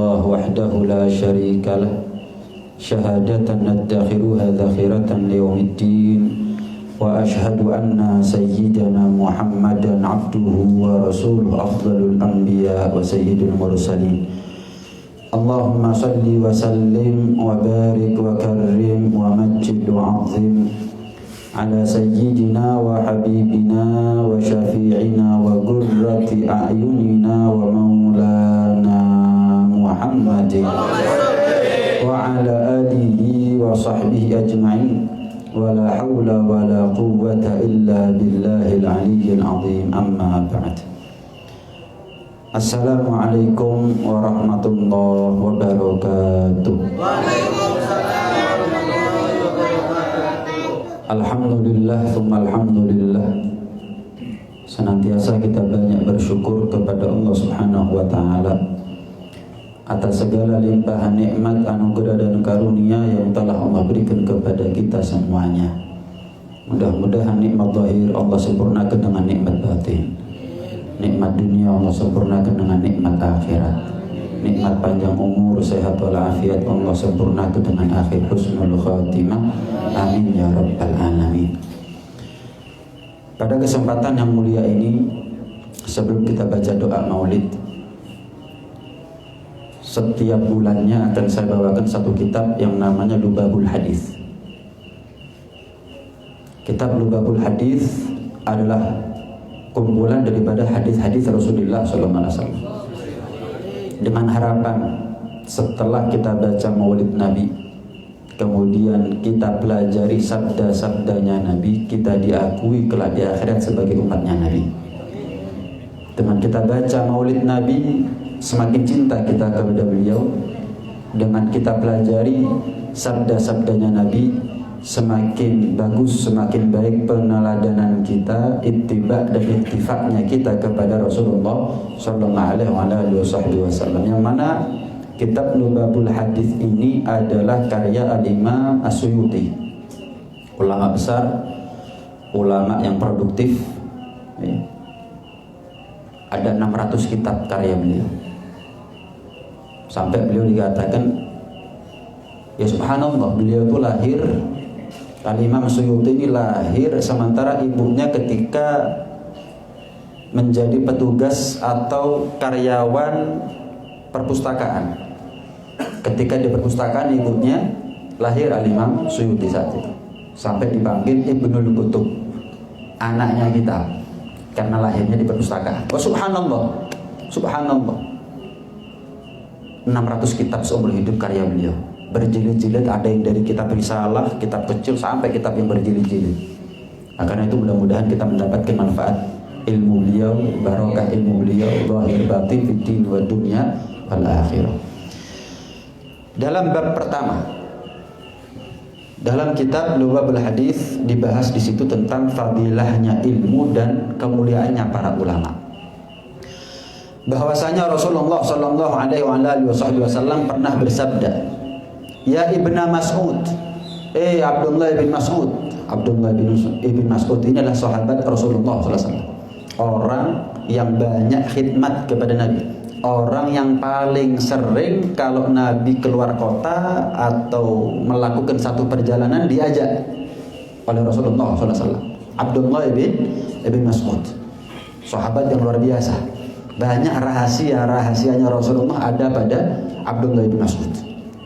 الله وحده لا شريك له شهادة ندخرها ذخيرة ليوم الدين وأشهد أن سيدنا محمدا عبده ورسوله أفضل الأنبياء وسيد المرسلين اللهم صل وسلم وبارك وكرم ومجد وعظم على سيدنا وحبيبنا وشفيعنا وقرة أعيننا ومولانا محمد وعلى آله وصحبه أجمعين ولا حول ولا قوة إلا بالله العلي العظيم أما بعد السلام عليكم ورحمة الله وبركاته. Alhamdulillah, thumma alhamdulillah. Senantiasa kita banyak bersyukur kepada Allah Subhanahu wa Ta'ala atas segala limpahan nikmat, anugerah dan karunia yang telah Allah berikan kepada kita semuanya. Mudah-mudahan nikmat zahir Allah sempurnakan dengan nikmat batin. Nikmat dunia Allah sempurnakan dengan nikmat akhirat. Nikmat panjang umur, sehat walafiat Allah sempurnakan dengan akhir husnul khatimah. Amin ya rabbal alamin. Pada kesempatan yang mulia ini, sebelum kita baca doa maulid, setiap bulannya akan saya bawakan satu kitab yang namanya Lubabul Hadis. Kitab Lubabul Hadis adalah kumpulan daripada hadis-hadis Rasulullah SAW. Dengan harapan setelah kita baca maulid Nabi, kemudian kita pelajari sabda-sabdanya Nabi, kita diakui kelak di akhirat sebagai umatnya Nabi. Dengan kita baca maulid Nabi, semakin cinta kita kepada beliau. Dengan kita pelajari sabda-sabdanya Nabi, semakin bagus, semakin baik peneladanan kita, ittiba dan ittifaknya kita kepada Rasulullah sallallahu alaihi wasallam. Yang mana kitab Lubabul Hadis ini adalah karya Al-Imam As-Suyuti, ulama besar, ulama yang produktif. Ada 600 kitab karya beliau. Sampai beliau dikatakan, ya subhanallah, beliau itu lahir, Al-Imam Suyuti ini lahir sementara ibunya ketika menjadi petugas atau karyawan perpustakaan. Ketika di perpustakaan ibunya lahir Al-Imam Suyuti saat itu. Sampai dipanggil Ibnul Qutub, anaknya kita, karena lahirnya di perpustakaan. Oh subhanallah, subhanallah. 600 kitab seumur hidup karya beliau. Berjilid-jilid, ada yang dari kitab risalah, kitab kecil sampai kitab yang berjilid-jilid. Nah, karena itu mudah-mudahan kita mendapatkan manfaat ilmu beliau, barokah ilmu beliau, zahir batin fid din wa dunya wal akhirah. Dalam bab pertama, dalam kitab Lubabul Hadis dibahas di situ tentang fadilahnya ilmu dan kemuliaannya para ulama. Bahwasanya Rasulullah sallallahu alaihi wasallam pernah bersabda, ya Ibnu Mas'ud, Abdullah bin Mas'ud. Abdullah bin Mas'ud ini adalah sahabat Rasulullah SAW, orang yang banyak khidmat kepada Nabi, orang yang paling sering kalau Nabi keluar kota atau melakukan satu perjalanan diajak oleh Rasulullah SAW. Abdullah bin Mas'ud, sahabat yang luar biasa. Banyak rahasianya Rasulullah ada pada Abdullah bin Mas'ud.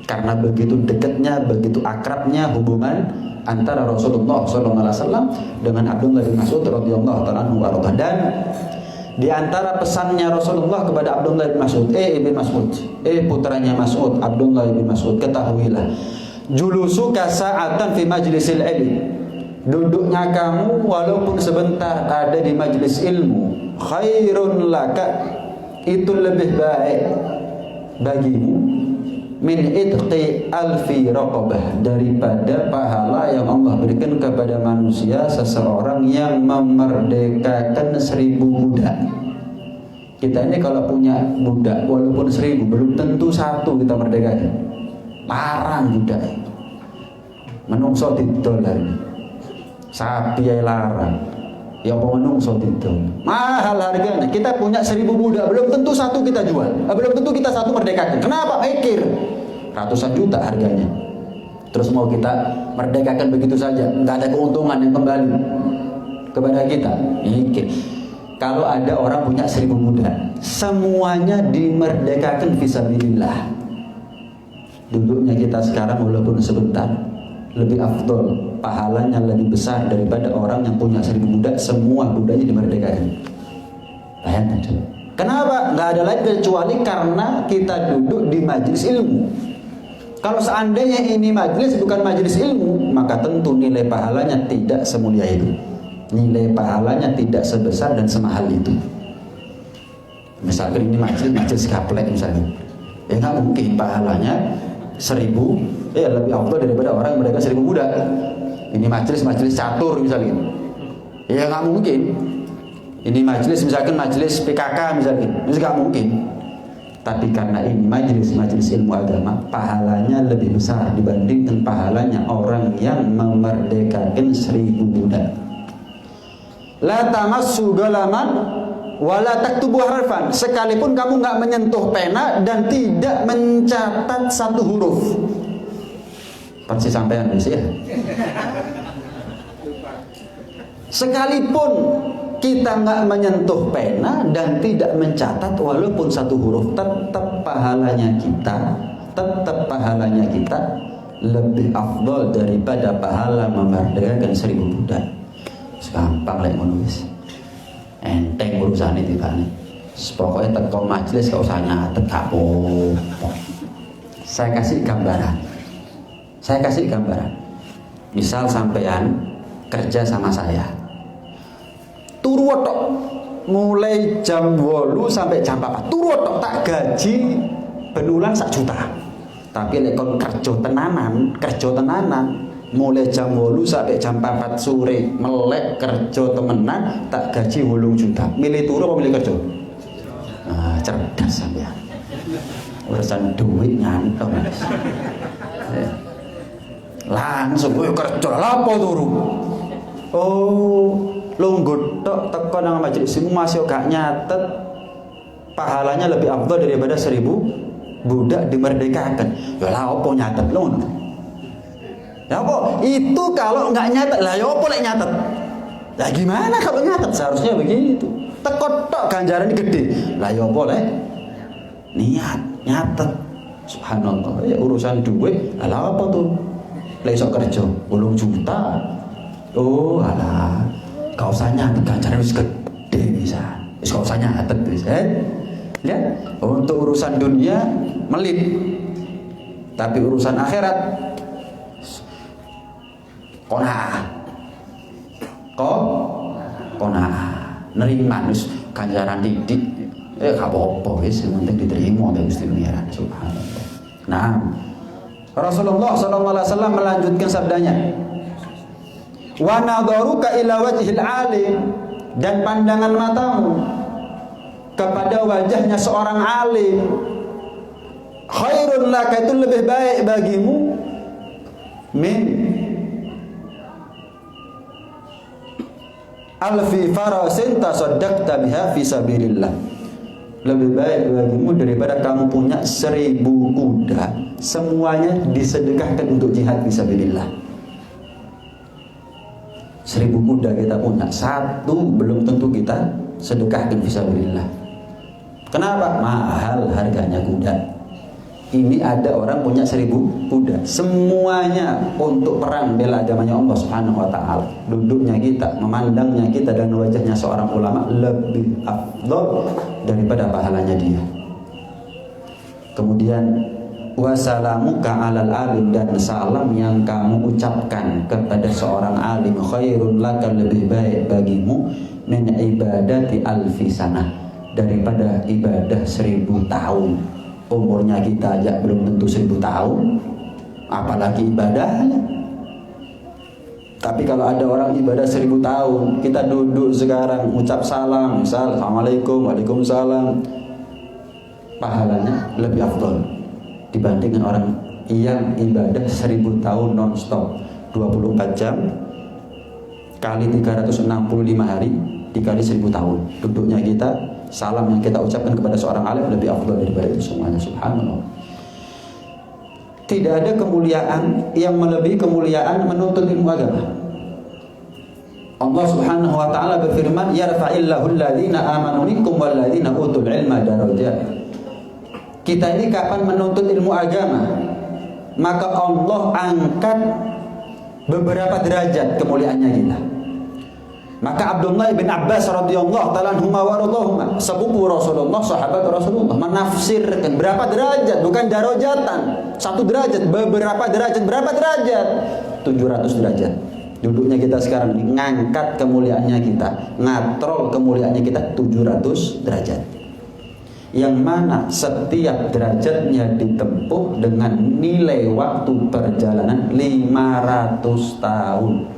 Karena begitu dekatnya, begitu akrabnya hubungan antara Rasulullah SAW dengan Abdullah bin Mas'ud radhiyallahu ta'ala anhu. Dan di antara pesannya Rasulullah kepada Abdullah bin Mas'ud, Ibn Mas'ud, putranya Mas'ud, Abdullah bin Mas'ud, ketahuilah, julusuka sa'atan fi majlisil ilmi, duduknya kamu walaupun sebentar ada di majlis ilmu, khairun laka, itu lebih baik bagimu, min itqi alfi raqabah, daripada pahala yang Allah berikan kepada manusia seseorang yang memerdekakan 1000 budak. Kita ini kalau punya budak walaupun 1000, belum tentu satu kita merdekakan. Larang budak. Menungso didol, sapi ya larang. Ya apa menungso itu mahal harganya. Kita punya 1000 budak, belum tentu satu kita jual, belum tentu kita satu merdekakan. Kenapa? Mikir ratusan juta harganya. Terus mau kita merdekakan begitu saja, nggak ada keuntungan yang kembali kepada kita. Mikir. Kalau ada orang punya 1000 budak, semuanya dimerdekakan fisabilillah, duduknya kita sekarang walaupun sebentar lebih afdol, pahalanya lebih besar daripada orang yang punya 1000 budak, semua budaknya dimerdekakan. Bayangkan coba. Kenapa? Nggak ada lain kecuali karena kita duduk di majelis ilmu. Kalau seandainya ini majelis bukan majelis ilmu, maka tentu nilai pahalanya tidak semulia itu. Nilai pahalanya tidak sebesar dan semahal itu. Misalkan ini majelis gaplek misalnya, ya nggak mungkin pahalanya 1000 lebih afdal daripada orang yang mereka 1000 budak. Ini majelis catur misalnya, ya nggak mungkin. Ini majelis misalkan majelis PKK misalnya, itu nggak mungkin. Tapi karena ini majelis ilmu agama, pahalanya lebih besar dibandingkan pahalanya orang yang memerdekakan 1000 budak. La tamassu galaman wala taktubu harfan. Sekalipun kamu nggak menyentuh pena dan tidak mencatat satu huruf. Persis sampean ya. Sekalipun kita nggak menyentuh pena dan tidak mencatat walaupun satu huruf, tetap pahalanya kita lebih afdol daripada pahala memerdekakan 1000 budak. Gampang lek ngono wis. Enteng urusane tibane. Pokoke teko majelis gak usah nyatet gak apa-apa. Saya kasih gambaran. Misal sampean kerja sama saya. Turu tok mulai jam 8 sampai jam 4. Turu tok tak gaji benulan 1 juta. Tapi lek kon kerja tenanan mulai jam 8 sampai jam 4 sore melek kerja temenan tak gaji 8 juta. Milih turu apa milih kerja? Cerdas sampean. Urusan duit nyantong. Langsung kowe kerja lha apa turu? Oh, lungguh tok teko nang majelis ilmu masih gak nyatet pahalanya lebih afdal daripada 1000 budak dimerdekakan. Ya lah opo nyatet ngono. Ya apa? Itu kalau nggak nyatet lah, ya apa lek nyatet? Lah gimana kalau nyatet? Seharusnya begitu. Teko tok ganjaran gede. Lah ya apa lek? Niat nyatet. Subhanallah. Ya urusan duit, lah apa tuh? Lek iso kerja 8 juta. Oh, alah. Kau usah nyatet ganjaran wis gede bisa. Wis kau usah nyatet wis. Lihat, untuk urusan dunia melit. Tapi urusan akhirat kona'ah nerima wis ganjaran didik gak apa-apa wis penting diterima oleh Gusti Pangeran subhanallah. Nah, Rasulullah SAW melanjutkan sabdanya, wa nadharuka ila wajhil alim, dan pandangan matamu kepada wajahnya seorang alim, khairun laka, itu lebih baik bagimu min alfi farasin tasaddaqta biha fi sabilillah. Lebih baik bagimu daripada kamu punya 1000 kuda, semuanya disedekahkan untuk jihad fi sabilillah. 1000 kuda kita punya, satu belum tentu kita sedekahkan fi sabilillah. Kenapa? Mahal harganya kuda. Ini ada orang punya 1000 kuda, semuanya untuk perang bela agamanya Allah Subhanahu wa taala. Duduknya kita, memandangnya kita dan wajahnya seorang ulama lebih afdal daripada pahalanya dia. Kemudian wasalamuka alal alim, dan salam yang kamu ucapkan kepada seorang alim khairun laka, lebih baik bagimu min ibadati alfi sanah, daripada ibadah 1000 tahun. Umurnya kita aja belum tentu 1000 tahun, apalagi ibadahnya. Tapi kalau ada orang ibadah 1000 tahun, kita duduk sekarang ucap salam, misal assalamualaikum, waalaikumsalam, pahalanya lebih afdal dibandingkan orang yang ibadah 1000 tahun non-stop, 24 jam kali 365 hari dikali 1000 tahun. Duduknya kita, salam yang kita ucapkan kepada seorang alim lebih afdal daripada itu semuanya. Subhanallah. Tidak ada kemuliaan yang melebihi kemuliaan menuntut ilmu agama. Allah Subhanahu wa taala berfirman, "Yarfa'illahu alladziina aamanu minkum walladziina utul ilma darajat." Kita ini kapan menuntut ilmu agama, maka Allah angkat beberapa derajat kemuliaannya kita. Maka Abdullah bin Abbas radhiyallahu taala anhuma wa radhahuma, sepupu Rasulullah, sahabat Rasulullah, menafsirkan berapa derajat, bukan darajatan. Satu derajat, beberapa derajat, berapa derajat? 700 derajat. Duduknya kita sekarang ini, ngangkat kemuliaannya kita, ngatrol kemuliaannya kita 700 derajat. Yang mana setiap derajatnya ditempuh dengan nilai waktu perjalanan 500 tahun.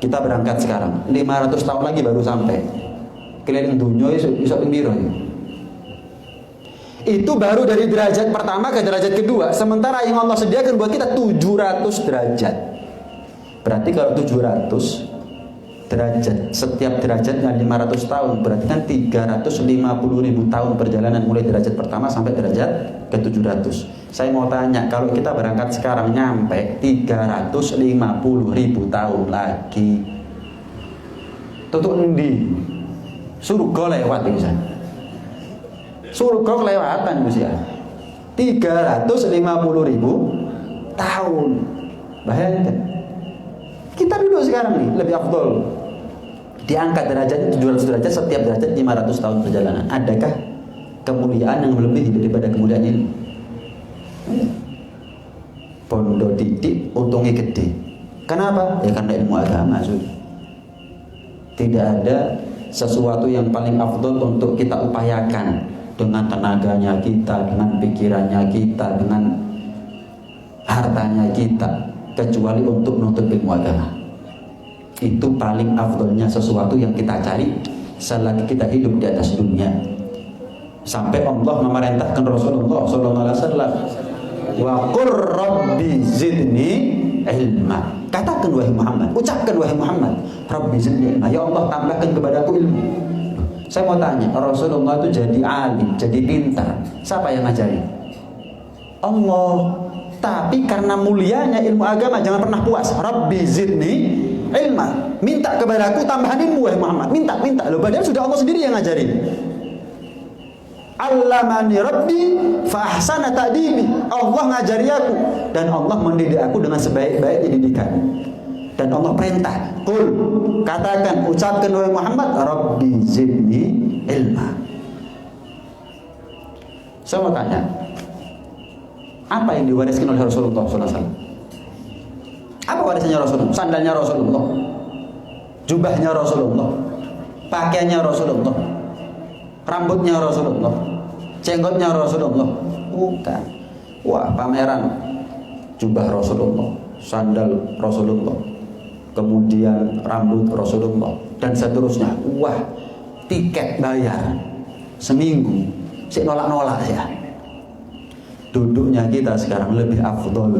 Kita berangkat sekarang, 500 tahun lagi baru sampai. Keliling dunia iso piro ya. Itu baru dari derajat pertama ke derajat kedua. Sementara yang Allah sediakan buat kita 700 derajat. Berarti kalau 700 derajat, setiap derajatnya 500 tahun, berarti kan 350.000 tahun perjalanan mulai derajat pertama sampai derajat ke 700. Saya mau tanya, kalau kita berangkat sekarang nyampe 350.000 tahun lagi, tutup endi? Surga lewat bisa. Surga kelewatan usia 350.000 tahun. Bayangkan. Kita duduk sekarang nih lebih afdol. Diangkat derajatnya 700 derajat, setiap derajat 500 tahun perjalanan. Adakah kemuliaan yang melebihi daripada kemuliaan ini? Bondo didik, untungnya gede. Kenapa? Ya karena ilmu agama. Tidak ada sesuatu yang paling afdol untuk kita upayakan dengan tenaganya kita, dengan pikirannya kita, dengan hartanya kita, kecuali untuk menuntut ilmu agama. Itu paling afdolnya sesuatu yang kita cari selagi kita hidup di atas dunia. Sampai Allah memerintahkan Rasulullah SAW, wa qur rabbi zidni ilma. Katakan wahai Muhammad, ucapkan wahai Muhammad, rabbi zidni ilma, ya Allah tambahkan kepadaku ilmu. Saya mau tanya, Rasulullah itu jadi alim, jadi pintar, siapa yang ngajarin? Allah. Tapi karena mulianya ilmu agama, jangan pernah puas. Rabbi zidni ilma, minta kepadaku tambahan ilmu wahai Muhammad, minta. Loh, padahal sudah Allah sendiri yang ngajarin. Allamani Rabbi fa ahsana ta'dibi. Allah ngajari aku dan Allah mendidik aku dengan sebaik-baiknya didikan. Dan Allah perintah, qul, katakan, ucapkan wahai Muhammad, Rabbi zidni ilma. Saya mau tanya, apa yang diwariskan oleh Rasulullah SAW? Apa warisannya Rasulullah? Sandalnya Rasulullah, jubahnya Rasulullah, pakaiannya Rasulullah, rambutnya Rasulullah, jenggotnya Rasulullah? Bukan. Wah, pameran jubah Rasulullah, sandal Rasulullah, kemudian rambut Rasulullah, dan seterusnya. Wah, tiket bayar seminggu, sik nolak-nolak ya. Duduknya kita sekarang lebih afdol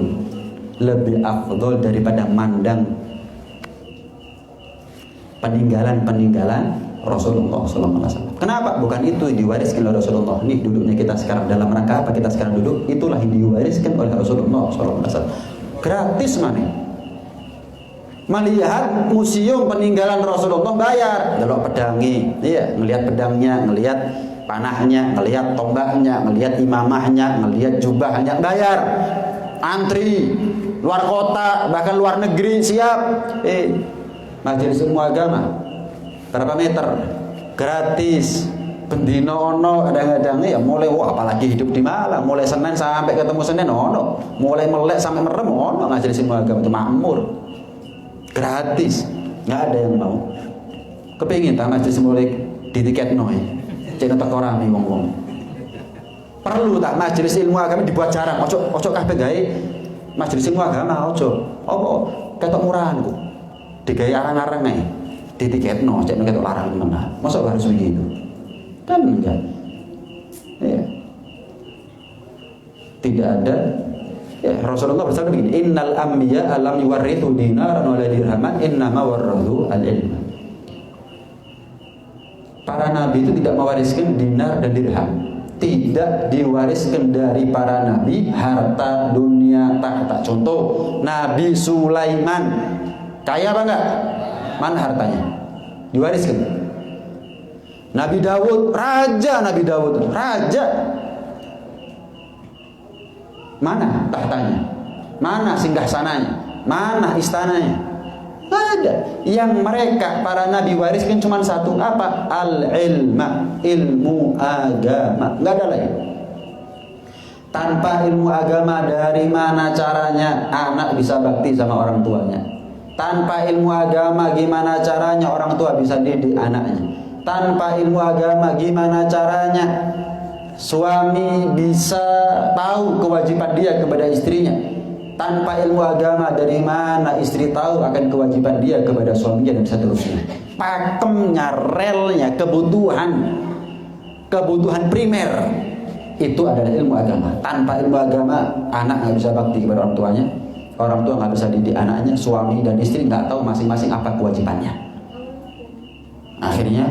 daripada mandang peninggalan Rasulullah SAW. Kenapa? Bukan itu yang diwariskan oleh Rasulullah. Nih duduknya kita sekarang dalam rangka apa kita sekarang duduk? Itulah yang diwariskan oleh Rasulullah SAW. Gratis mana? Melihat museum peninggalan Rasulullah bayar. Delok pedangi, iya, ngelihat pedangnya, ngelihat panahnya, ngelihat tombaknya, ngelihat imamahnya, ngelihat jubahnya, bayar. Antri luar kota, bahkan luar negeri siap. Majelis ilmu agama berapa meter? Gratis. Bendino ono kadang-kadang ya mulai, wah apalagi hidup di Malang, mulai Senin sampai ketemu Senin ono, mulai melek sampai merem ono majelis ilmu agama itu makmur. Gratis. Nggak ada yang mau. Kepingin tak majelis mulai di tiket noy. Cek tak orang nih wong-wong. Perlu tak majelis ilmu agama dibuat jarang. Ojo kabeh gawe majelis ilmu agama ojo. Apa ketok murahan ku. Digawe arang-arang nih. Di tiket no, cek ketok larang mana. Masa harus begitu? Kan enggak. Ya. Tidak ada Ya, Rasulullah bersabda begini, innal anbiya alam yuwarrithu dinaran wala dirhaman, innama warrathu al-ilm. Para nabi itu tidak mewariskan dinar dan dirham. Tidak diwariskan dari para nabi harta dunia tahta. Contoh, Nabi Sulaiman kaya apa enggak? Mana hartanya? Diwariskan. Nabi Dawud, raja Nabi Dawud, raja. Mana tahtanya? Mana singgasananya? Mana istananya? Tidak ada. Yang mereka para nabi wariskan cuma satu, apa? Al-ilma, ilmu agama. Nggak ada lain. Tanpa ilmu agama, dari mana caranya anak bisa bakti sama orang tuanya? Tanpa ilmu agama, gimana caranya orang tua bisa didik anaknya? Tanpa ilmu agama, gimana caranya suami bisa tahu kewajiban dia kepada istrinya? Tanpa ilmu agama, dari mana istri tahu akan kewajiban dia kepada suaminya, dan seterusnya. Pakemnya, relnya, kebutuhan primer itu adalah ilmu agama. Tanpa ilmu agama, anak nggak bisa bakti kepada orang tuanya, orang tua nggak bisa didik anaknya, suami dan istri nggak tahu masing-masing apa kewajibannya. Akhirnya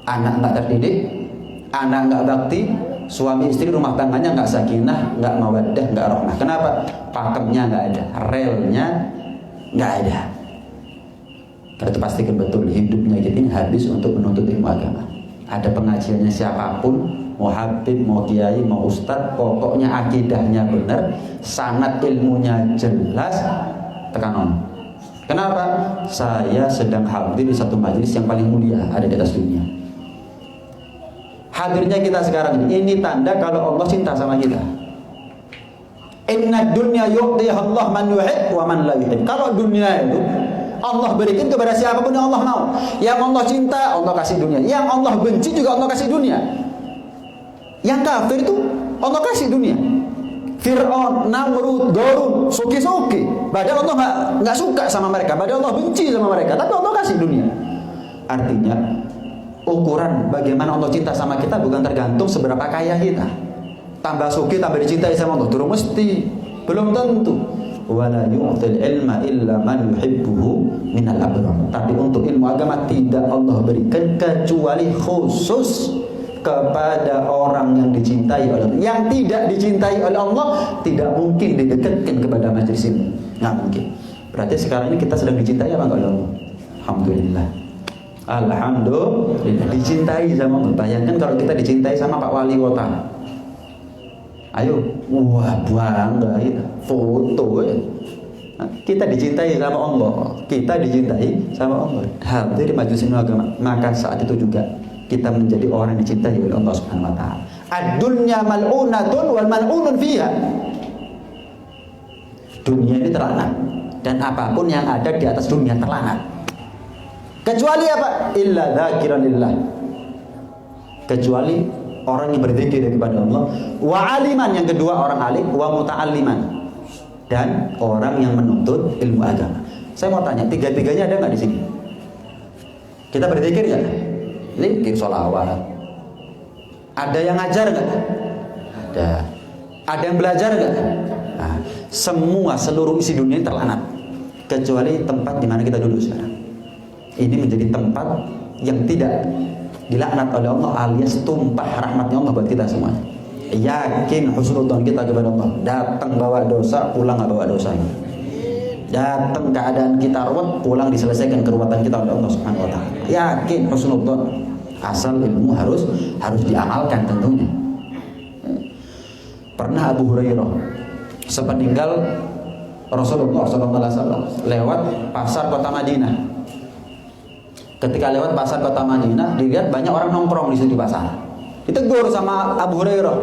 anak nggak terdidik, anak nggak bakti, suami istri rumah tangganya nggak sakinah, nggak mawaddah, nggak rahmah. Kenapa? Pakemnya nggak ada, relnya nggak ada. Karena itu pastikan betul hidupnya kita ini habis untuk menuntut ilmu agama. Ada pengajiannya siapapun, mau habib, mau kiai, mau ustadz, pokoknya akidahnya benar, sanad ilmunya jelas, tekan on. Kenapa? Saya sedang hadir di satu majelis yang paling mulia ada di atas dunia. Hadirnya kita sekarang ini tanda kalau Allah cinta sama kita. Inna dunya yu'tiha Allah man yuhib wa man la yuhib. Kalau dunia itu Allah berikan kepada siapapun yang Allah mau. Yang Allah cinta, Allah kasih dunia. Yang Allah benci juga Allah kasih dunia. Yang kafir itu Allah kasih dunia. Fir'aun, Namrud, Qarun, suki-suki. Padahal Allah nggak suka sama mereka. Padahal Allah benci sama mereka. Tapi Allah kasih dunia. Artinya ukuran bagaimana Allah cinta sama kita bukan tergantung seberapa kaya kita. Tambah suki, tambah dicintai sama Allah, turun mesti, belum tentu. Wala yu'til ilma illa man yuhibbuhu minal abrar. Tapi untuk ilmu agama tidak Allah berikan kecuali khusus kepada orang yang dicintai oleh Allah. Yang tidak dicintai oleh Allah tidak mungkin didekatkan kepada majelis ini. Nggak mungkin. Berarti sekarang ini kita sedang dicintai apa enggak oleh Allah? Alhamdulillah. Alhamdulillah dicintai sama Allah. Bayangkan kalau kita dicintai sama Pak Wali Kota. Ayo, wah bangga ya, foto ya. Kita dicintai sama Allah. Kita dicintai sama Allah. Hadir di majelis ilmu agama. Maka saat itu juga kita menjadi orang yang dicintai oleh Allah Subhanahu wa taala. Ad-dunya mal'unatun wal mal'unun fiha. Dunia ini terlaknat dan apapun yang ada di atas dunia terlaknat. Kecuali apa? Illa dzakiran lillah. Kecuali orang yang berzikir kepada Allah, wa aliman, yang kedua orang alim, wa muta'alliman, dan orang yang menuntut ilmu agama. Saya mau tanya, tiga-tiganya ada nggak di sini? Kita berzikir nggak? Zikir, sholawat. Ada yang ngajar nggak? Ada. Ada yang belajar nggak? Nah, semua seluruh isi dunia terlanat, kecuali tempat di mana kita duduk sekarang. Ini menjadi tempat yang tidak dilaknat oleh Allah, alias tumpah rahmatnya Allah buat kita semuanya. Yakin husnudzon kita kepada Allah. Datang bawa dosa, pulang nggak bawa dosa. Datang keadaan kita ruwet, pulang diselesaikan keruwetan kita oleh Allah Subhanahu wa taala. Yakin husnudzon. Asal ilmu harus diamalkan tentunya. Pernah Abu Hurairah sepeninggal Rasulullah SAW lewat pasar kota Madinah. Ketika lewat pasar kota Madinah, dilihat banyak orang nongkrong di situ di pasar. Ditegur sama Abu Hurairah,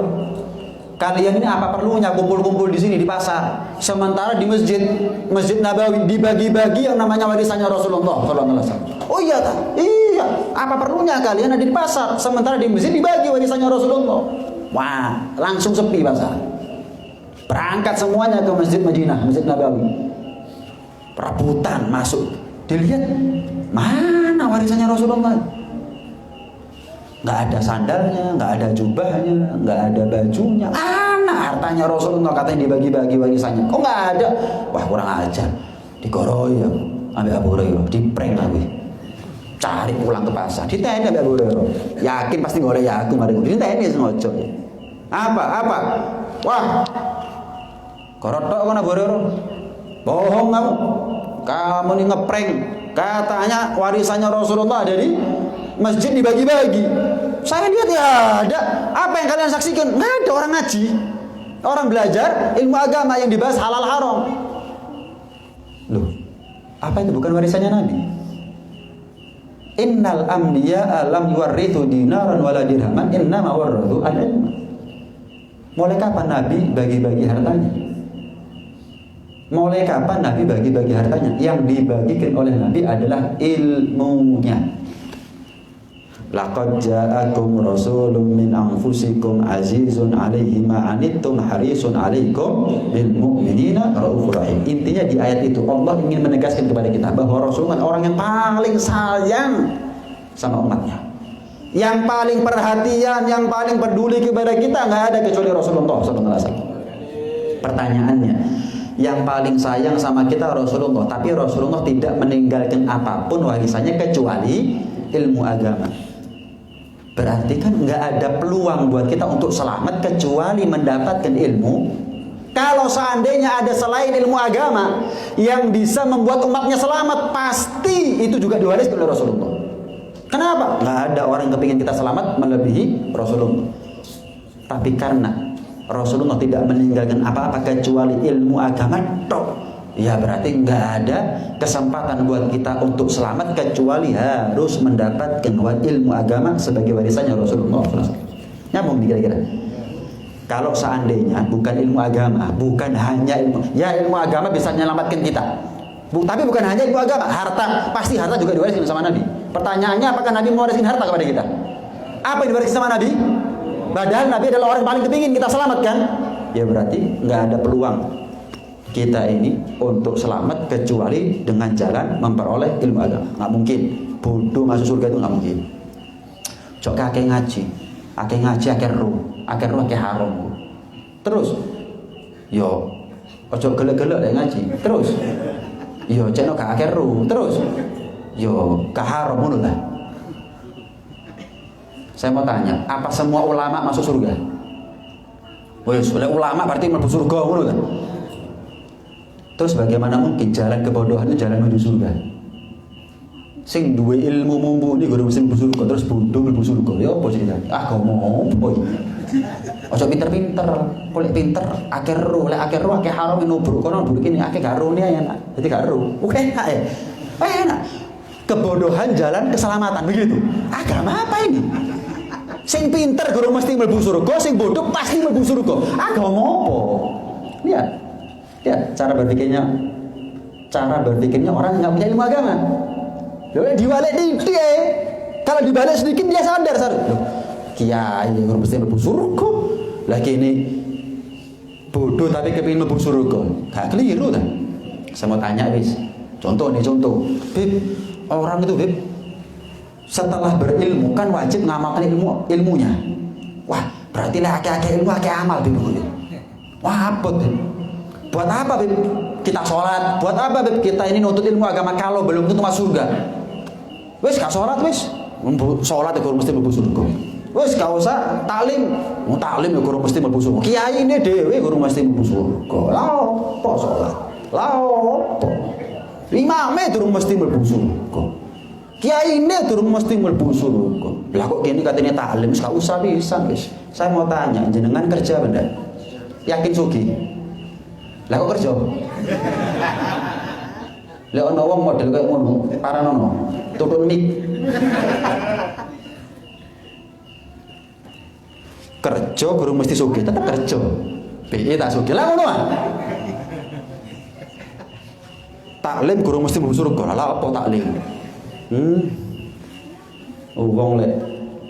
kalian ini apa perlunya kumpul-kumpul di sini di pasar? Sementara di Masjid Nabawi dibagi-bagi yang namanya warisannya Rasulullah SAW. Oh iya tak? Iya. Apa perlunya kalian ada di pasar? Sementara di masjid dibagi warisannya Rasulullah. Wah, langsung sepi pasar. Berangkat semuanya ke Masjid Madinah, Masjid Nabawi. Perebutan masuk. Dilihat, mana warisannya Rasulullah? Nggak ada sandalnya, nggak ada jubahnya, nggak ada bajunya. hartanya Rasulullah katanya dibagi-bagi warisannya. Kok nggak ada? Wah kurang ajar. Digoroi ya, ambil Abu Hurairah, diprank aku. Cari pulang ke pasar, ditanya ambil Abu Hurairah. Yakin pasti nggak oleh ya aku mari. Ditanya sengaja. Apa? Wah, korotok kan Abu Hurairah. Bohong kamu. Kamu ini ngeprank. Katanya warisannya Rasulullah ada di masjid dibagi-bagi. Saya lihat ya ada. Apa yang kalian saksikan? Nggak ada orang ngaji. Orang belajar ilmu agama yang dibahas halal haram. Loh, apa itu bukan warisannya Nabi? Innal anbiya'a lam yuwarrithu dinaran wala dirhaman innama warrathu al-ilma. Mulai kapan Nabi bagi-bagi hartanya? Mulai kapan Nabi bagi-bagi hartanya? Yang dibagikan oleh Nabi adalah ilmunya. Laqad ja'akum rasulun min anfusikum azizun 'alaihi ma 'anittum harisun 'alaikum bil mu'minina raufur rahim. Intinya di ayat itu Allah ingin menegaskan kepada kita bahwa Rasulullah orang yang paling sayang sama umatnya. Yang paling perhatian, yang paling peduli kepada kita nggak ada kecuali Rasulullah SAW. Pertanyaannya, yang paling sayang sama kita Rasulullah, tapi Rasulullah tidak meninggalkan apapun warisannya kecuali ilmu agama. Berarti kan nggak ada peluang buat kita untuk selamat kecuali mendapatkan ilmu. Kalau seandainya ada selain ilmu agama yang bisa membuat umatnya selamat, pasti itu juga diwariskan oleh Rasulullah. Kenapa? Nggak ada orang yang kepingin kita selamat melebihi Rasulullah. Tapi karena Rasulullah tidak meninggalkan apa-apa kecuali ilmu agama, ya berarti nggak ada kesempatan buat kita untuk selamat kecuali harus mendapatkan ilmu agama sebagai warisannya Rasulullah SAW. Nyambung kira-kira. Kalau seandainya bukan ilmu agama, bukan hanya ilmu, ya ilmu agama bisa menyelamatkan kita. Tapi bukan hanya ilmu agama, harta, pasti harta juga diwariskan sama Nabi. Pertanyaannya, apakah Nabi mewariskan harta kepada kita? Apa yang diwariskan sama Nabi? Padahal Nabi adalah orang yang paling kepingin kita selamatkan. Ya berarti nggak ada peluang kita ini untuk selamat kecuali dengan jalan memperoleh ilmu agama. Nggak mungkin. Bodoh masuk surga itu nggak mungkin. Cok kakek ngaji, akeh roh, akeh haram. Terus, yo, ojo gelek-gelek deh ngaji. Terus, yo, cek no kakek roh. Terus, yo, haram mulu lah. Saya mau tanya, apa semua ulama masuk surga? Wes, oleh ulama berarti masuk surga mulu lah. Terus bagaimana mungkin jalan kebodohan itu jalan menuju surga? Sing duwe ilmu mumpuni guru mesti mlebu surga, terus bodoh mlebu surga. Ya apa ceritane? Ah ngomong apa iki? Ojo pinter-pinter, golek pinter, akeh ro, lek akeh ro akeh haram nubruk kono nubruk ini akeh garone ya enak. Dadi gak ro. Oke, enak ya. Enak. Kebodohan jalan keselamatan begitu. Agama apa ini? Sing pinter guru mesti mlebu surga, sing bodoh pasti mlebu surga. Agama apa? Lihat. Ya, cara berpikirnya orang nggak punya ilmu agama. Dibalik dikit, kalau dibalik sedikit dia sadar. Loh, kiai orang mesti mlebu surga. Lagi ini bodoh tapi kepingin mlebu surga. Gak keliru kan? Saya mau tanya wis. Contoh. Bib, orang itu Bib setelah berilmu kan wajib ngamalkan ilmunya. Wah, berarti lah akeh ilmu akeh amal Bib. Wah, apa Bib? Buat apa Bib? Kita sholat. Buat apa Bib? Kita ini nuntut ilmu agama kalau belum tentu masuk surga. Wes gak sholat wes. Sholat ya mesti mlebu surga. Wes gak usah taklim. Mau taklim ya mesti mlebu surga. Kiai ini dhewe mesti mlebu surga. Lah apa sholat? Lah apa? Imame durung mesti mlebu surga. Kiai ini durung mesti mlebu surga. Lah kok gini katanya taklim wis gak usah pisan wis. Saya mau tanya, jenengan kerja bener? Yakin sugih? Lah kok kerja? Lah ono wong model kayak ngono, paranono. Tutun mik. Kerja guru mesti sugih, tetep kerja. Piye tak sugih lah ngono ah. Taklim guru mesti mlebu surga. Lah apa taklim? Wong lek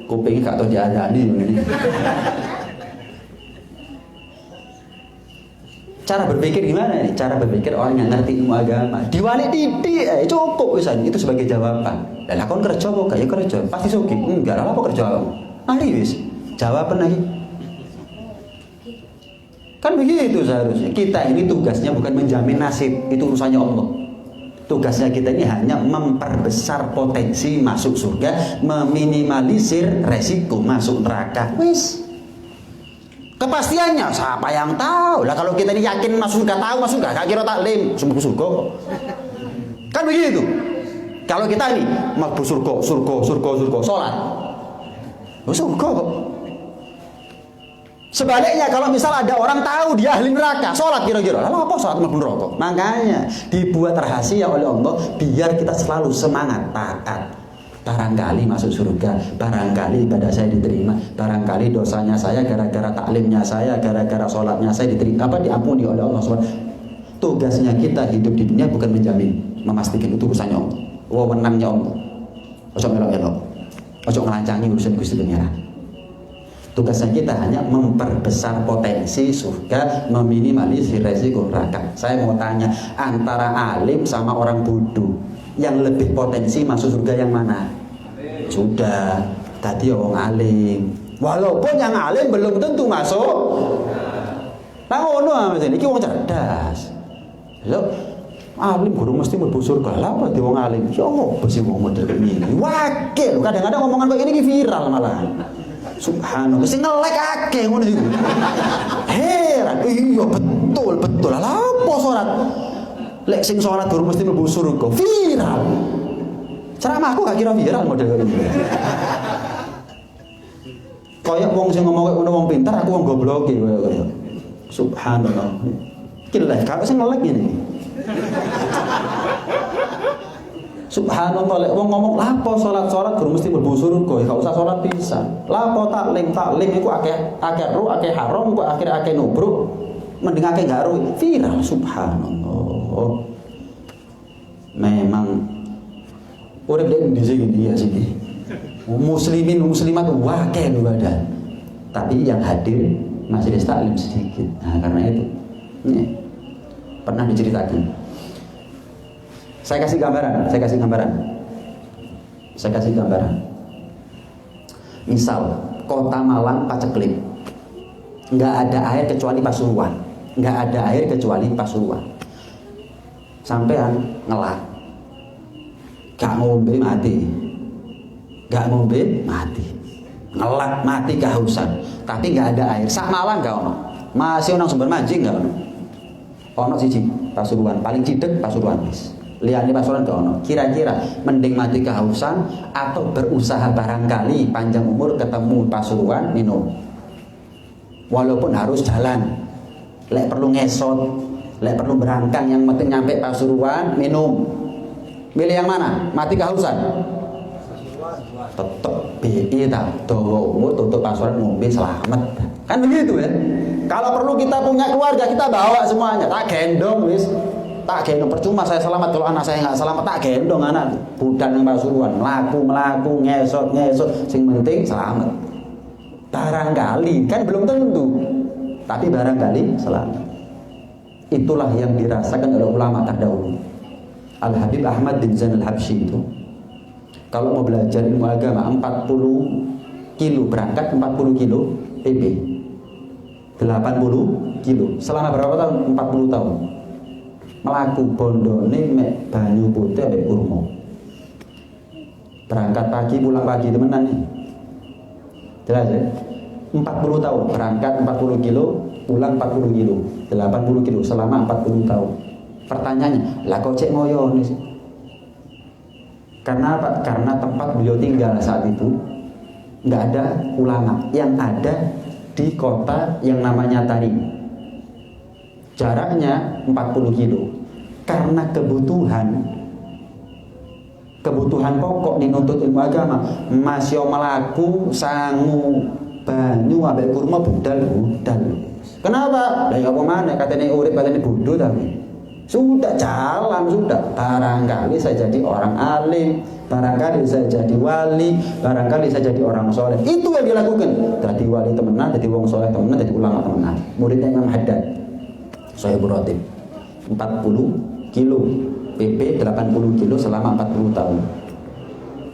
kuping gak tau diadani ngene. Cara berpikir gimana nih? Cara berpikir orang yang ngerti ilmu agama. Diwalik titik, cukup misalnya. Itu sebagai jawaban. Lah kon kerja kok gak ya kerja? Pasti sugih. Enggak lah apa kerja kamu? Mari wis. Jawaban lagi. Kan begitu seharusnya. Kita ini tugasnya bukan menjamin nasib, itu urusannya Allah. Tugasnya kita ini hanya memperbesar potensi masuk surga, meminimalisir resiko masuk neraka. Wis. Kepastiannya siapa yang tahu? Lah kalau kita ini yakin masuk surga, tahu masuk surga, kira taklim, sumber surga. Kan begitu. Kalau kita ini masuk surga, salat. Surga kok. Sebaliknya kalau misal ada orang tahu dia ahli neraka, sholat kira-kira, lalu apa sholat mlebu neraka? Makanya dibuat rahasia oleh Allah biar kita selalu semangat taat. Barangkali masuk surga, barangkali ibadah saya diterima, barangkali dosanya saya gara-gara taklimnya saya, gara-gara sholatnya saya diterima, diampuni oleh Allah SWT. Tugasnya kita hidup di dunia bukan menjamin, memastikan itu urusannya Allah, wewenangnya Allah. Ojo melok-melok, ojo ngelancangi urusan Gusti Pangeran. Tugasnya kita hanya memperbesar potensi surga, meminimalisir resiko neraka. Saya mau tanya, antara alim sama orang bodoh, yang lebih potensi masuk surga yang mana? Sudah, tadi orang alim. Walaupun yang alim belum tentu masuk. Nah, ngono ini wong cerdas. Lho, alim guru mesti mlebu surga. Lah apa di wong alim? Ya apa sih wong model ini? Wakil, kadang-kadang omongan kayak ini viral malah. Subhanallah, sing ngelek akeh ngono iku. Heran, iya betul. Lah apa salat? Lek sing salat guru mesti mlebu surga. Viral. Ceramahku gak kira viral model kayak ini. Kayak wong sing ngomong kayak ngono wong pintar, aku wong goblok iki kaya. Subhanallah. Iki lek gak sing ngelek ngene. Subhanallah, lek wong ngomong lapo salat guru mesti mlebu surga, ya gak usah salat pisan. Lapo taklim iku akeh ru, akeh haram, kok akhir akeh nubruk. Mending akeh gak ru, viral. Subhanallah. Memang urip di sini dia sini. Muslimin muslimat wakil ibadah. Tapi yang hadir majelis taklim sedikit. Nah, karena itu pernah diceritakan. Saya kasih gambaran. Misal kota Malang paceklik, nggak ada air kecuali Pasuruan, sampean ngelak, gak ngombe mati, ngelak mati kehausan, tapi nggak ada air. Sak Malang gak ono, masih ono sumber mancing gak ono. Ono siji Pasuruan, paling cidek Pasuruan wis. Liane Pasuruan gak ono. Kira-kira mending mati kehausan atau berusaha barangkali panjang umur ketemu Pasuruan minum. Walaupun harus jalan. Lek perlu ngesot, lek perlu berangkat, yang penting nyampe Pasuruan minum. Milih yang mana? Mati kehausan. Tetep BI tak dawa umur tutup Pasuruan ngombe selamat. Kan begitu ya. Kalau perlu kita punya keluarga, kita bawa semuanya. Tak gendong wis. Tak gendong, percuma saya selamat kalau anak saya nggak selamat, tak gendong anak budan yang Pasuruan, melaku ngesot, sing penting selamat. Barangkali kan belum tentu, tapi barangkali selamat. Itulah yang dirasakan oleh ulama terdahulu. Al Habib Ahmad bin Zain Al Habsyi itu kalau mau belajar ilmu agama 40 kilo berangkat, 40 kilo PP 80 kilo selama berapa tahun? 40 tahun. Melaku bondone mek banyu putih ambek kurma. Berangkat pagi pulang pagi temenan nih. Jelas ya? 40 tahun berangkat 40 kilo, pulang 40 kilo, 80 kilo selama 40 tahun. Pertanyaannya, lah kok cek ngoyo nih? Karena apa? Karena tempat beliau tinggal saat itu nggak ada ulama, yang ada di kota yang namanya Tarim. Jaraknya 40 kilo. Karena kebutuhan pokok dinuntut ilmu agama, masih melaku sangu banyu ambek kurma budal. Kenapa? Lah ya apa mana katanya urip katanya bodoh tapi. Sudah jalan sudah. Barangkali saya jadi orang alim, barangkali saya jadi wali, barangkali saya jadi orang soleh. Itu yang dilakukan. Jadi wali temenan, jadi wong soleh temenan, jadi ulama temenan. Muridnya Imam Haddad Sohibul Rotib 40 kilo PP 80 kilo selama 40 tahun.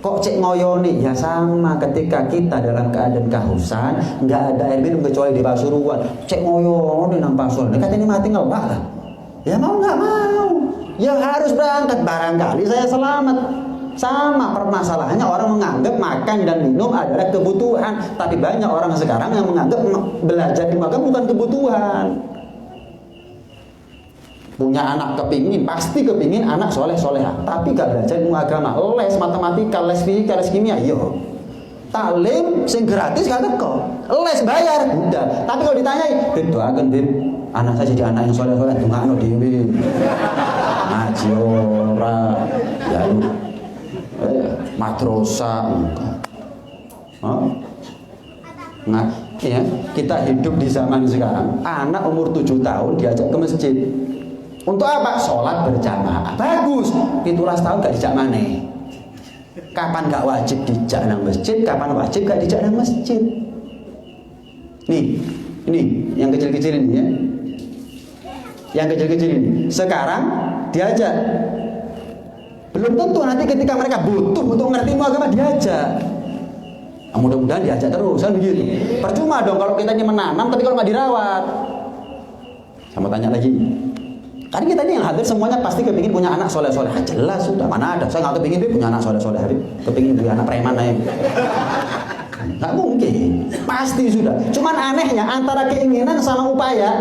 Kok cek ngoyoni? Ya sama ketika kita dalam keadaan kehausan, nggak ada air minum kecuali di Pasuruan. Cek ngoyoni nang Pasuruan. Katanya mati ngelak lah. Ya mau nggak mau. Ya harus berangkat, barangkali saya selamat. Sama permasalahannya orang menganggap makan dan minum adalah kebutuhan, tapi banyak orang sekarang yang menganggap belajar di magang bukan kebutuhan. Punya anak pasti kepingin anak soleh-solehah, tapi gak belajar ilmu agama, les matematika, les fisika, les kimia, yo. Taklim sing gratis gak teko, les bayar, udah. Tapi kalau ditanyai, Bib doakan Bib, anak saya jadi anak yang soleh-soleh, dongakno dhewe. Ngaji ora, ya madrasah enggak. Nah, ya, kita hidup di zaman sekarang, anak umur 7 tahun diajak ke masjid. Untuk apa? Sholat berjamaah. Bagus. 17 tahun gak dijak maneh. Kapan gak wajib dijak nang masjid, kapan wajib gak dijak nang masjid. Nih, ini yang kecil-kecil ini ya. Yang kecil-kecil ini. Sekarang diajak. Belum tentu nanti ketika mereka butuh untuk ngerti agama diajak. Nah, mudah-mudahan diajak terus kan begitu. Percuma dong kalau kita ini menanam tapi kalau nggak dirawat. Saya mau tanya lagi. Kan kita ini yang hadir semuanya pasti kepingin punya anak soleh-soleh. Jelas sudah, mana ada. Saya nggak kepingin punya anak soleh-soleh. Kepingin punya anak preman aja. Nggak mungkin. Pasti sudah. Cuman anehnya antara keinginan sama upaya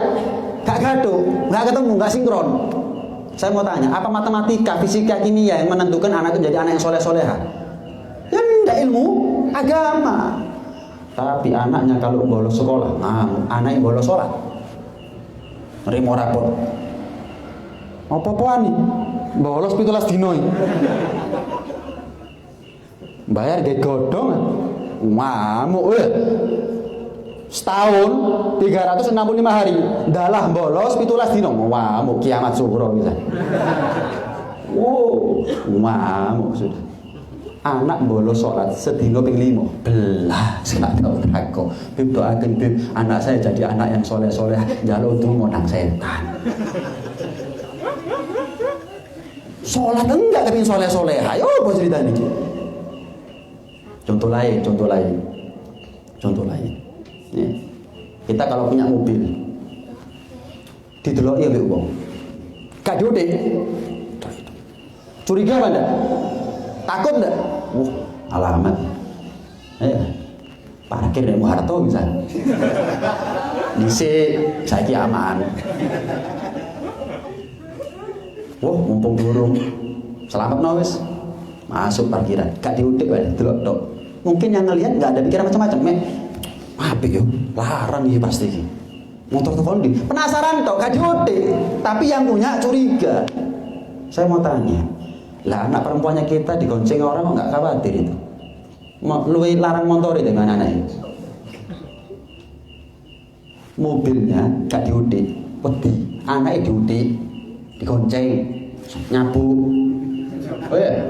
gak gaduh, nggak ketemu, nggak sinkron. Saya mau tanya, apa matematika, fisika, kimia yang menentukan anak itu jadi anak yang soleh-soleha? Ya enggak, ilmu agama. Tapi anaknya kalau bolos sekolah, anak yang bolos sholat, nerima rapor. Apa-apaan nih? Bolos 17 dino. Bayar ge godhong. Ngamuk setahun 365 hari. Dalah bolos 17 dino. Ngamuk kiamat sugra bisa. Wow, ngamuk sudah. Anak bolos sholat sedino ping 5 belas gak tau tako. Bib doaken Bib anak saya jadi anak yang soleh-soleh, njaluk donga nang setan. Sholat enggak kepingin soleh-soleh. Ayo apa cerita ini? Contoh lain. Ya. Kita kalau punya mobil, dideloki oleh wong, gak diudik, curiga apa enggak? Takut enggak? Alamat. Parkir dari Muharto misalnya. Dhisik saiki aman. Wah, mumpung durung. Selamat wis. Masuk parkiran. Gak diudik wae, delok tok. Mungkin yang ngelihat enggak ada pikiran macam-macam, apik yo, larang iki pasti iki. Motor telepon di. Penasaran tok, gak diudik. Tapi yang punya curiga. Saya mau tanya. Lah anak perempuannya kita digonceng orang kok enggak khawatir itu? Luwih larang motor dengan anaknya. Mobilnya gak diudik, wedi. Anaknya diudik. Digonceng, nyabu. Oh ya,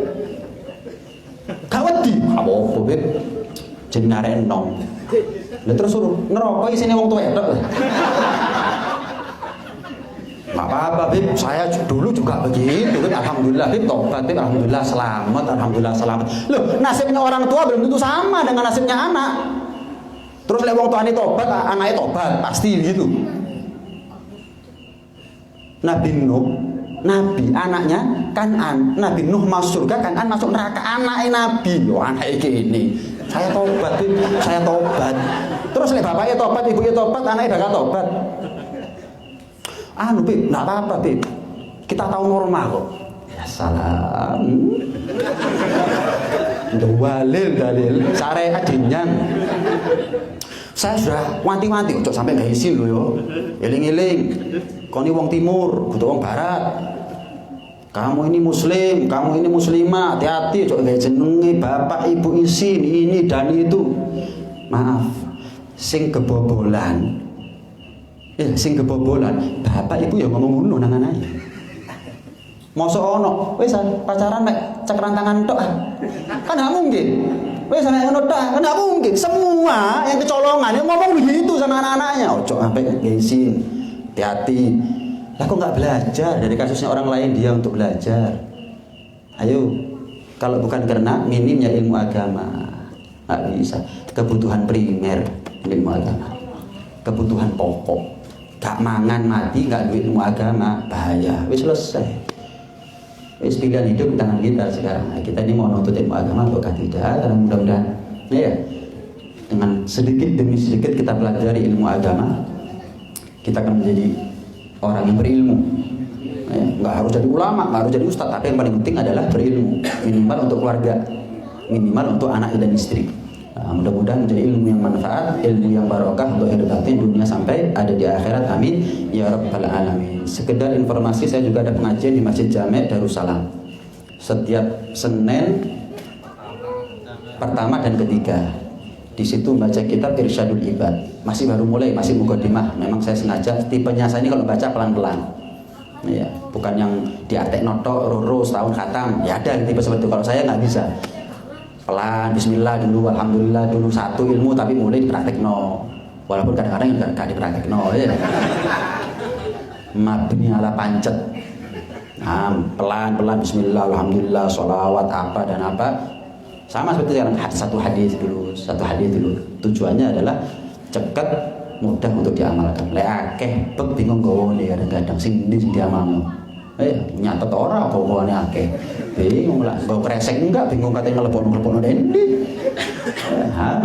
gak wedi. Apa Beb? Jadi ngarek enom. Lah terus suruh ngerokok isine wong tuwek tok. Gak apa-apa Beb, saya dulu juga begitu Beb. Alhamdulillah Beb, tobat Beb, alhamdulillah selamat. Loh, nasibnya orang tua belum tentu sama dengan nasibnya anak. Terus lek wong tuane tobat, anaknya tobat, pasti gitu. Nabi Nuh, Nabi anaknya Kan'an. Nabi Nuh masuk surga, Kan'an masuk neraka. Anaknya Nabi, anaknya gini. Saya tobat. Terus lek bapaknya tobat, ibunya tobat, anaknya bakal tobat. Bib, enggak apa-apa Bib. Kita tahu normal kok. Ya salam. Dalil, syariat dinjang. Saya sudah wanti-wanti kok sampai gak izin lho yo. Eling-eling. Kau ini wong timur, kudu wong barat. Kamu ini muslim, kamu ini muslimah, hati-hati cok gawe jenenge bapak ibu izin ini dan itu. Maaf, sing kebobolan. Bapak ibu ya ngomong ngono nang anake. Mosok ono, wis pacaran mek cekran tangan tok. Kan gak mungkin. Wis nek ngono tok, kan gak mungkin. Semua yang kecolongan yang ngomong begitu sama anak-anaknya. Ojo sampai izin. Hati-hati. Lah kok nggak belajar dari kasusnya orang lain dia untuk belajar? Ayo, Kalau bukan karena minimnya ilmu agama, nggak bisa. Kebutuhan primer ilmu agama, kebutuhan pokok. Gak mangan mati, gak duit ilmu agama, bahaya. Wis selesai. Wis pilihan hidup di tangan kita sekarang. Nah, kita ini mau nuntut ilmu agama apakah tidak? Dan mudah-mudahan, ya, dengan sedikit demi sedikit kita pelajari ilmu agama, kita akan menjadi orang yang berilmu. Ya, nggak harus jadi ulama, nggak harus jadi ustadz, tapi yang paling penting adalah berilmu, minimal untuk keluarga, minimal untuk anak dan istri. Nah, mudah-mudahan menjadi ilmu yang manfaat, ilmu yang barokah, zahir batin dunia sampai ada di akhirat, amin ya rabbal alamin. Sekedar informasi, saya juga ada pengajian di Masjid Jami' Darussalam setiap Senin pertama dan ketiga. Di situ baca kitab Irsyadul Ibad. Masih baru mulai, masih mukadimah. Memang saya sengaja tipenya saya ini kalau baca pelan-pelan. Ya, bukan yang diartek notok, roro, setahun khatam. Ya ada tipe seperti itu. Kalau saya nggak bisa. Pelan, bismillah dulu, alhamdulillah dulu, satu ilmu tapi mulai dipraktekno. Walaupun kadang-kadang nggak dipraktekno. Ya. Mabni ala pancet. Nah, pelan-pelan bismillah, alhamdulillah, sholawat apa dan apa. Sama seperti sekarang satu hadis dulu. Tujuannya adalah cepat, mudah untuk diamalkan. Lek akeh beb bingung gawone kadang-kadang sing diamalno. Nyatet ora gawane akeh. Bingung lah, bawa kresek enggak bingung katanya ngelepon dendi.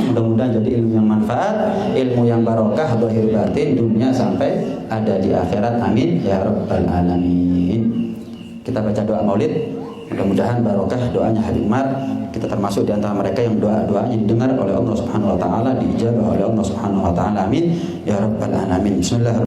Mudah-mudahan jadi ilmu yang manfaat, ilmu yang barokah, zahir batin dunia sampai ada di akhirat, amin ya rabbal alamin. Kita baca doa Maulid. Mudah-mudahan barokah doanya Habib Umar. Kita termasuk di antara mereka yang doa-doanya didengar oleh Allah Subhanahu wa taala, diijabah oleh Allah Subhanahu wa taala. Amin ya rabbal alamin. Bismillahirrahmanirrahim.